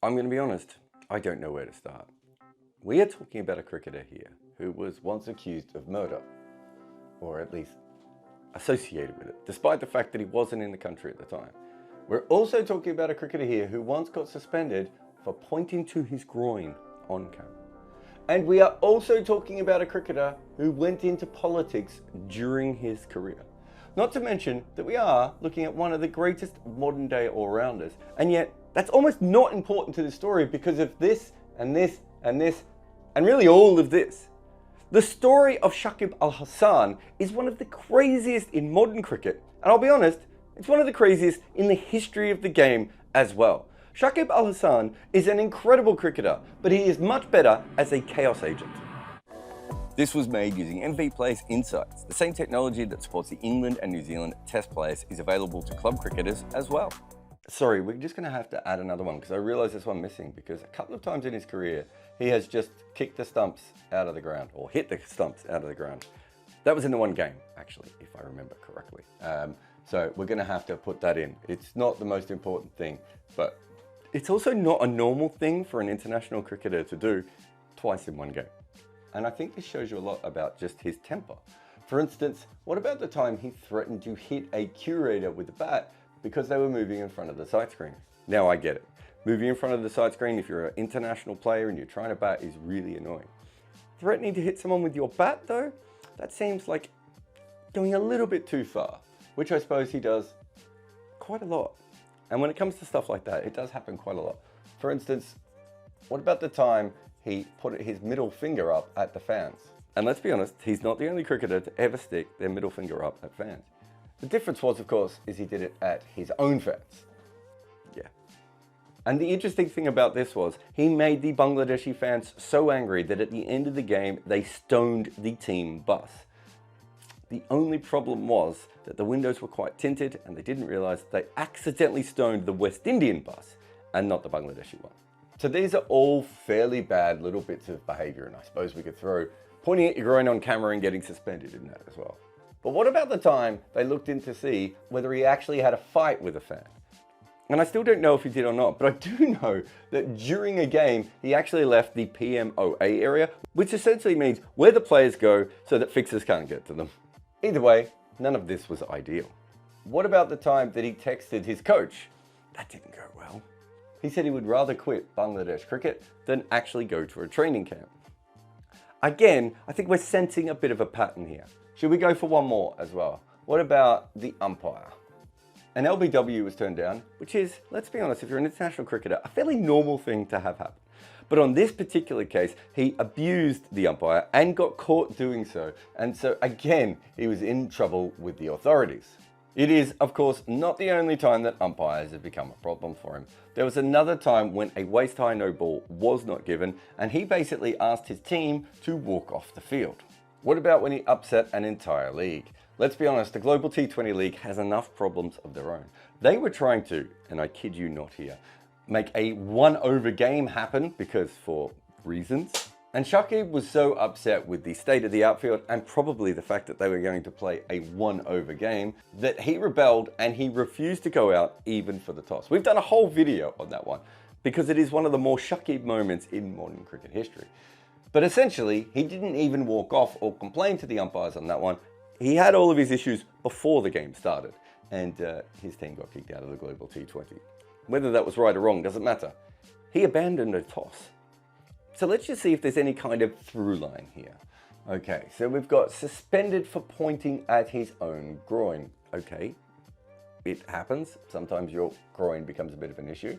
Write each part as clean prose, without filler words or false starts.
I'm going to be honest, I don't know where to start. We are talking about a cricketer here who was once accused of murder, or at least associated with it, despite the fact that he wasn't in the country at the time. We're also talking about a cricketer here who once got suspended for pointing to his groin on camera. And we are also talking about a cricketer who went into politics during his career. Not to mention that we are looking at one of the greatest modern day all-rounders, and yet that's almost not important to the story because of this and this and this and really all of this. The story of Shakib Al Hasan is one of the craziest in modern cricket, and I'll be honest, it's one of the craziest in the history of the game as well. Shakib Al Hasan is an incredible cricketer, but he is much better as a chaos agent. This was made using MV Players Insights. The same technology that supports the England and New Zealand Test players is available to club cricketers as well. Sorry, we're just going to have to add another one because I realise there's one missing, because a couple of times in his career he has just kicked the stumps out of the ground or hit the stumps out of the ground. That was in the one game, actually, if I remember correctly. So we're going to have to put that in. It's not the most important thing, but it's also not a normal thing for an international cricketer to do twice in one game. And I think this shows you a lot about just his temper. For instance, what about the time he threatened to hit a curator with a bat because they were moving in front of the sight screen? Now I get it. Moving in front of the sight screen, if you're an international player and you're trying to bat, is really annoying. Threatening to hit someone with your bat though, that seems like going a little bit too far, which I suppose he does quite a lot. And when it comes to stuff like that, it does happen quite a lot. For instance, what about the time he put his middle finger up at the fans? And let's be honest, he's not the only cricketer to ever stick their middle finger up at fans. The difference was, of course, is he did it at his own fans. Yeah. And the interesting thing about this was he made the Bangladeshi fans so angry that at the end of the game, they stoned the team bus. The only problem was that the windows were quite tinted and they didn't realize they accidentally stoned the West Indian bus and not the Bangladeshi one. So these are all fairly bad little bits of behavior, and I suppose we could throw pointing at your groin on camera and getting suspended in that as well. But what about the time they looked in to see whether he actually had a fight with a fan? And I still don't know if he did or not, but I do know that during a game, he actually left the PMOA area, which essentially means where the players go so that fixers can't get to them. Either way, none of this was ideal. What about the time that he texted his coach? That didn't go well. He said he would rather quit Bangladesh cricket than actually go to a training camp. Again, I think we're sensing a bit of a pattern here. Should we go for one more as well? What about the umpire? An LBW was turned down, which is, let's be honest, if you're an international cricketer, a fairly normal thing to have happen. But on this particular case, he abused the umpire and got caught doing so. And so again, he was in trouble with the authorities. It is, of course, not the only time that umpires have become a problem for him. There was another time when a waist-high no ball was not given, and he basically asked his team to walk off the field. What about when he upset an entire league? Let's be honest, the Global T20 League has enough problems of their own. They were trying to, and I kid you not here, make a one-over game happen because for reasons. And Shakib was so upset with the state of the outfield and probably the fact that they were going to play a one-over game that he rebelled and he refused to go out even for the toss. We've done a whole video on that one because it is one of the more Shakib moments in modern cricket history. But essentially, he didn't even walk off or complain to the umpires on that one. He had all of his issues before the game started, and his team got kicked out of the Global T20. Whether that was right or wrong doesn't matter. He abandoned a toss. So let's just see if there's any kind of through line here. Okay, so we've got suspended for pointing at his own groin. Okay, it happens. Sometimes your groin becomes a bit of an issue.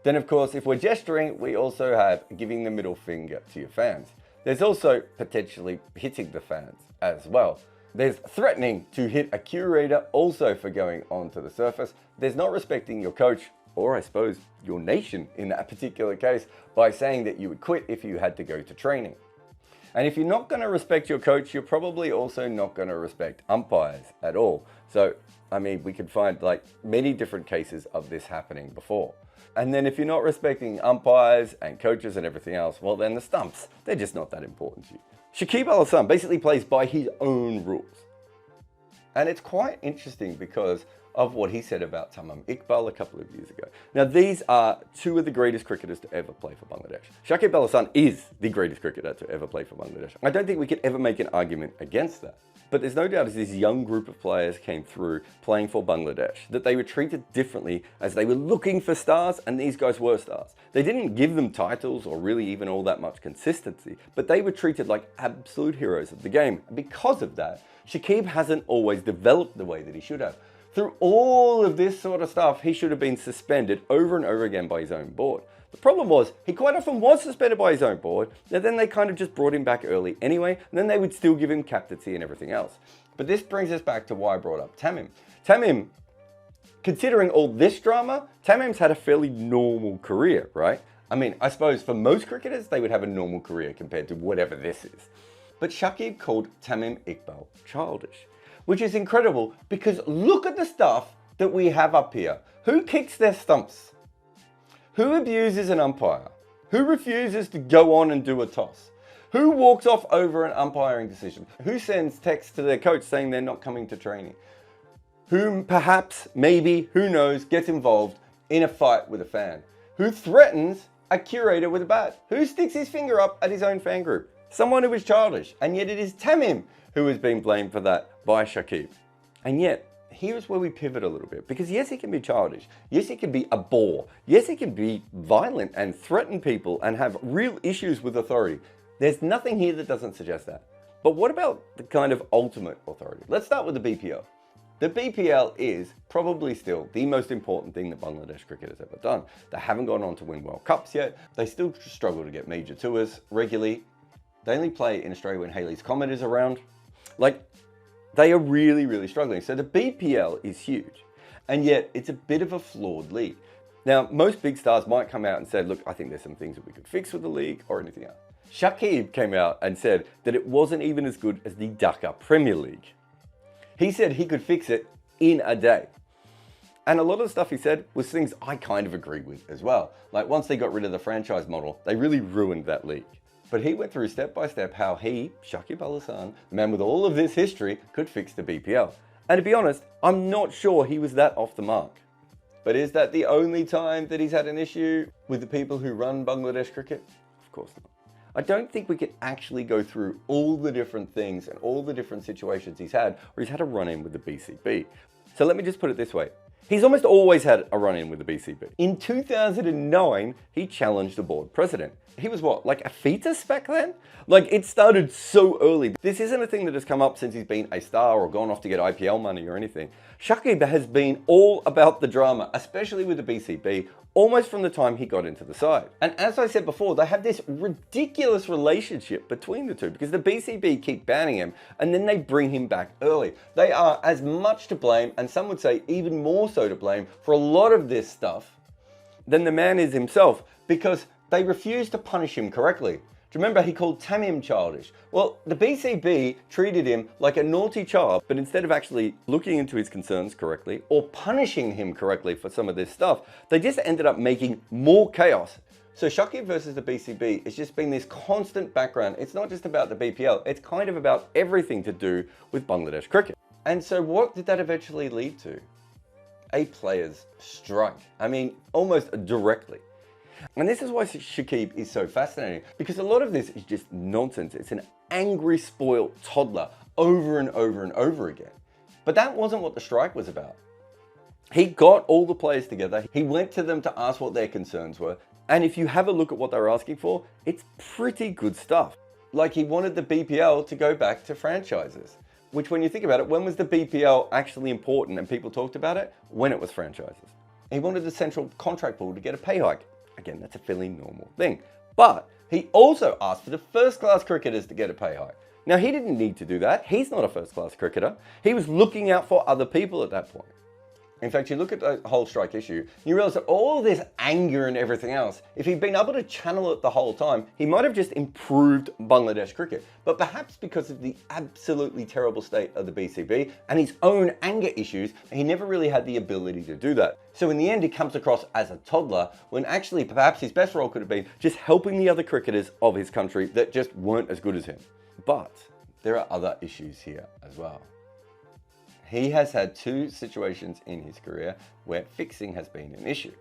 Then of course, if we're gesturing, we also have giving the middle finger to your fans. There's also potentially hitting the fans as well. There's threatening to hit a curator also for going onto the surface. There's not respecting your coach, or I suppose your nation in that particular case, by saying that you would quit if you had to go to training. And if you're not going to respect your coach, you're probably also not going to respect umpires at all. So, I mean, we could find like many different cases of this happening before. And then if you're not respecting umpires and coaches and everything else, well then the stumps, they're just not that important to you. Shakib Al Hasan basically plays by his own rules. And it's quite interesting because of what he said about Tamim Iqbal a couple of years ago. Now, these are two of the greatest cricketers to ever play for Bangladesh. Shakib Al Hasan is the greatest cricketer to ever play for Bangladesh. I don't think we could ever make an argument against that. But there's no doubt as this young group of players came through playing for Bangladesh that they were treated differently as they were looking for stars, and these guys were stars. They didn't give them titles or really even all that much consistency, but they were treated like absolute heroes of the game. And because of that, Shakib hasn't always developed the way that he should have. Through all of this sort of stuff, he should have been suspended over and over again by his own board. The problem was, he quite often was suspended by his own board, and then they kind of just brought him back early anyway, and then they would still give him captaincy and everything else. But this brings us back to why I brought up Tamim. Tamim, considering all this drama, Tamim's had a fairly normal career, right? I mean, I suppose for most cricketers, they would have a normal career compared to whatever this is. But Shakib called Tamim Iqbal childish, which is incredible because look at the stuff that we have up here. Who kicks their stumps? Who abuses an umpire? Who refuses to go on and do a toss? Who walks off over an umpiring decision? Who sends texts to their coach saying they're not coming to training? Who perhaps, maybe, who knows, gets involved in a fight with a fan? Who threatens a curator with a bat? Who sticks his finger up at his own fan group? Someone who is childish, and yet it is Tamim who has been blamed for that by Shakib. And yet, here's where we pivot a little bit, because yes, he can be childish. Yes, he can be a bore. Yes, he can be violent and threaten people and have real issues with authority. There's nothing here that doesn't suggest that. But what about the kind of ultimate authority? Let's start with the BPL. The BPL is probably still the most important thing that Bangladesh cricket has ever done. They haven't gone on to win World Cups yet. They still struggle to get major tours regularly. They only play in Australia when Halley's Comet is around. They are really, really struggling. So the BPL is huge, and yet it's a bit of a flawed league. Now, most big stars might come out and say, look, I think there's some things that we could fix with the league or anything else. Shakib came out and said that it wasn't even as good as the Dhaka Premier League. He said he could fix it in a day. And a lot of the stuff he said was things I kind of agree with as well. Like once they got rid of the franchise model, they really ruined that league. But he went through step by step how he, Shakib Al Hasan, the man with all of this history, could fix the BPL. And to be honest, I'm not sure he was that off the mark. But is that the only time that he's had an issue with the people who run Bangladesh cricket? Of course not. I don't think we could actually go through all the different things and all the different situations he's had where he's had a run-in with the BCB. So let me just put it this way. He's almost always had a run-in with the BCB. In 2009, he challenged the board president. He was what, like a fetus back then? Like it started so early. This isn't a thing that has come up since he's been a star or gone off to get IPL money or anything. Shakib has been all about the drama, especially with the BCB, almost from the time he got into the side. And as I said before, they have this ridiculous relationship between the two because the BCB keep banning him and then they bring him back early. They are as much to blame, and some would say even more so to blame, for a lot of this stuff than the man is himself, because they refuse to punish him correctly. Do you remember he called Tamim childish? Well, the BCB treated him like a naughty child, but instead of actually looking into his concerns correctly or punishing him correctly for some of this stuff, they just ended up making more chaos. So Shakib versus the BCB has just been this constant background. It's not just about the BPL, it's kind of about everything to do with Bangladesh cricket. And so what did that eventually lead to? A player's strike. I mean, almost directly. And this is why Shakib is so fascinating, because a lot of this is just nonsense. It's an angry, spoiled toddler over and over and over again. But that wasn't what the strike was about. He got all the players together. He went to them to ask what their concerns were. And if you have a look at what they were asking for, it's pretty good stuff. Like he wanted the BPL to go back to franchises, which when you think about it, when was the BPL actually important and people talked about it? When it was franchises. He wanted the central contract pool to get a pay hike. Again, that's a fairly normal thing. But he also asked for the first-class cricketers to get a pay hike. Now, he didn't need to do that. He's not a first-class cricketer. He was looking out for other people at that point. In fact, you look at the whole strike issue, you realize that all this anger and everything else, if he'd been able to channel it the whole time, he might have just improved Bangladesh cricket. But perhaps because of the absolutely terrible state of the BCB and his own anger issues, he never really had the ability to do that. So in the end, he comes across as a toddler, when actually perhaps his best role could have been just helping the other cricketers of his country that just weren't as good as him. But there are other issues here as well. he has had two situations in his career where fixing has been an issue.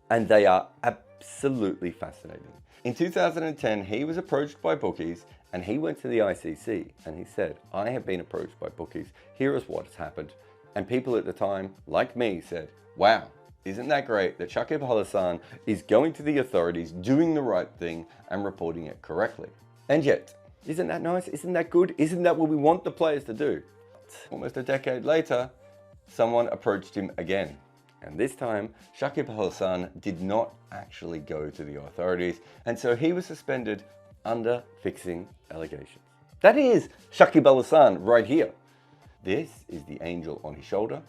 And they are absolutely fascinating. In 2010, he was approached by bookies and he went to the ICC and he said, I have been approached by bookies. Here is what has happened. And people at the time, like me, said, wow, isn't that great that Shakib Al Hasan is going to the authorities, doing the right thing and reporting it correctly. And yet, isn't that nice? Isn't that good? Isn't that what we want the players to do? Almost a decade later, someone approached him again. And this time, Shakib Al Hasan did not actually go to the authorities, and so he was suspended under fixing allegations. That is Shakib Al Hasan right here. This is the angel on his shoulder,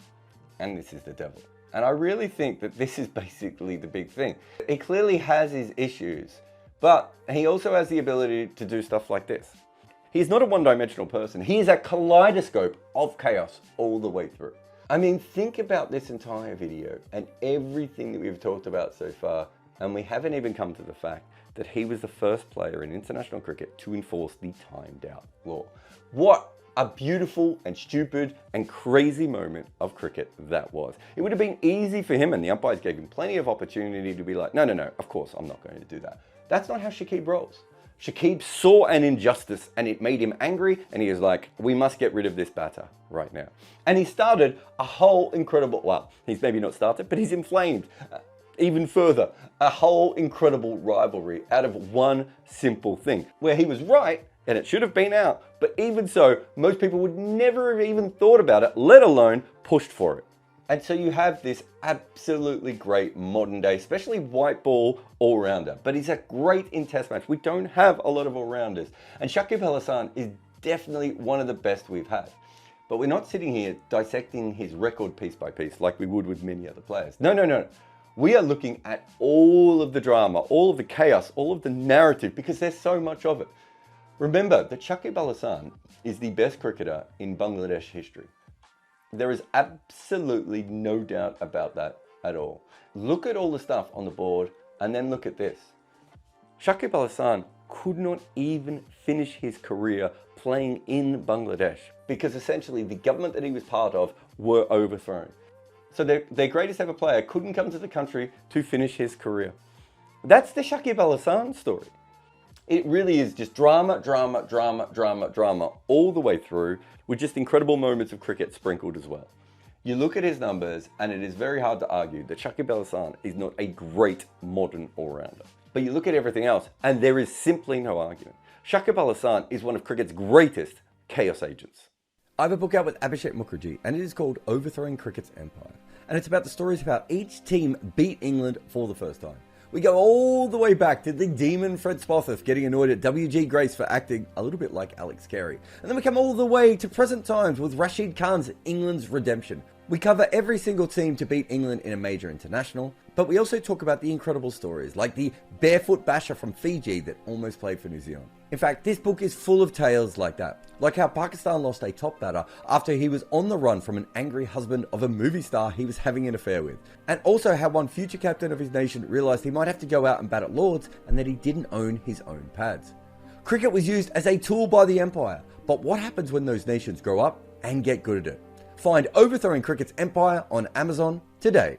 and this is the devil. And I really think that this is basically the big thing. He clearly has his issues, but he also has the ability to do stuff like this. He's not a one-dimensional person. He is a kaleidoscope of chaos all the way through. I mean, think about this entire video and everything that we've talked about so far, and we haven't even come to the fact that he was the first player in international cricket to enforce the timed out law. What a beautiful and stupid and crazy moment of cricket that was. It would have been easy for him, and the umpires gave him plenty of opportunity to be like, no, of course I'm not going to do that. That's not how Shakib rolls. Shakib saw an injustice and it made him angry, and he was like, we must get rid of this batter right now. And he started a whole incredible, well, he's maybe not started, but he's inflamed even further, a whole incredible rivalry out of one simple thing, where he was right and it should have been out, but even so, most people would never have even thought about it, let alone pushed for it. And so you have this absolutely great modern day, especially white ball all-rounder, but he's a great in test match. We don't have a lot of all-rounders. And Shakib Al Hasan is definitely one of the best we've had. But we're not sitting here dissecting his record piece by piece like we would with many other players. No. We are looking at all of the drama, all of the chaos, all of the narrative, because there's so much of it. Remember that Shakib Al Hasan is the best cricketer in Bangladesh history. There is absolutely no doubt about that at all. Look at all the stuff on the board and then look at this. Shakib Al Hasan could not even finish his career playing in Bangladesh because essentially the government that he was part of were overthrown. So their greatest ever player couldn't come to the country to finish his career. That's the Shakib Al Hasan story. It really is just drama all the way through, with just incredible moments of cricket sprinkled as well. You look at his numbers and it is very hard to argue that Shakib Al Hasan is not a great modern all-rounder. But you look at everything else and there is simply no argument. Shakib Al Hasan is one of cricket's greatest chaos agents. I have a book out with Abhishek Mukherjee and it is called Overthrowing Cricket's Empire. And it's about the stories of how each team beat England for the first time. We go all the way back to the demon Fred Spofforth getting annoyed at W.G. Grace for acting a little bit like Alex Carey. And then we come all the way to present times with Rashid Khan's England's redemption. We cover every single team to beat England in a major international, but we also talk about the incredible stories like the barefoot basher from Fiji that almost played for New Zealand. In fact, this book is full of tales like that, like how Pakistan lost a top batter after he was on the run from an angry husband of a movie star he was having an affair with, and also how one future captain of his nation realised he might have to go out and bat at Lords and that he didn't own his own pads. Cricket was used as a tool by the empire, but what happens when those nations grow up and get good at it? Find Overthrowing Cricket's Empire on Amazon today.